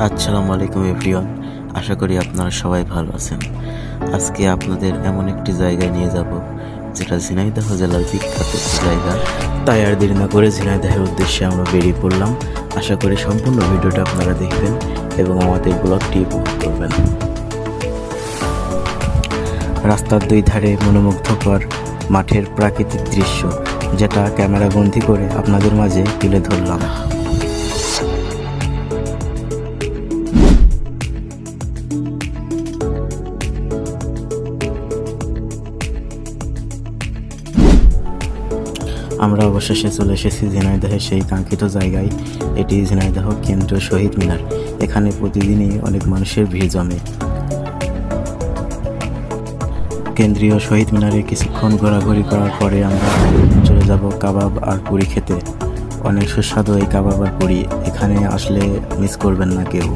আসসালামু আলাইকুম এভরিওয়ান, আশা করি আপনারা সবাই ভালো আছেন। আজকে আপনাদের এমন একটি জায়গায় নিয়ে যাব যেটা ঝিনাইদহ জেলার বিখ্যাত একটি জায়গা। তাই আর দেরি না করে ঝিনাইদহের উদ্দেশ্যে আমরা বেরিয়ে পড়লাম। আশা করি সম্পূর্ণ ভিডিওটা আপনারা দেখবেন এবং আমাদের ব্লগটি উপভোগ করবেন। রাস্তার দুই ধারে মনোমুগ্ধকর মাঠের প্রাকৃতিক দৃশ্য, যেটা ক্যামেরা বন্দি করে আপনাদের মাঝে তুলে ধরলাম। আমরা অবশেষে চলে এসেছি ঝিনাইদহের সেই কাঙ্ক্ষিত জায়গায়। এটি ঝিনাইদহ কেন্দ্রীয় শহীদ মিনার। এখানে প্রতিদিনই অনেক মানুষের ভিড় জমে। কেন্দ্রীয় শহীদ মিনারে কিছুক্ষণ ঘোরাঘুরি করার পরে আমরা চলে যাব কাবাব আর পুরি খেতে। অনেক সুস্বাদু এই কাবাব আর পুরি, এখানে আসলে মিস করবেন না কেউ।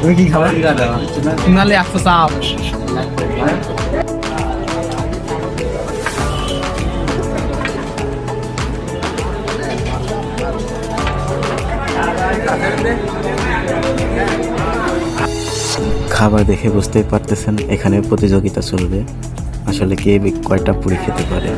তুমি কি খাবার নালে একশো চাপ খাবার দেখে বুঝতেই পারতেছেন এখানে প্রতিযোগিতা চলবে, আসলে কে কয়টা পুরি খেতে পারে।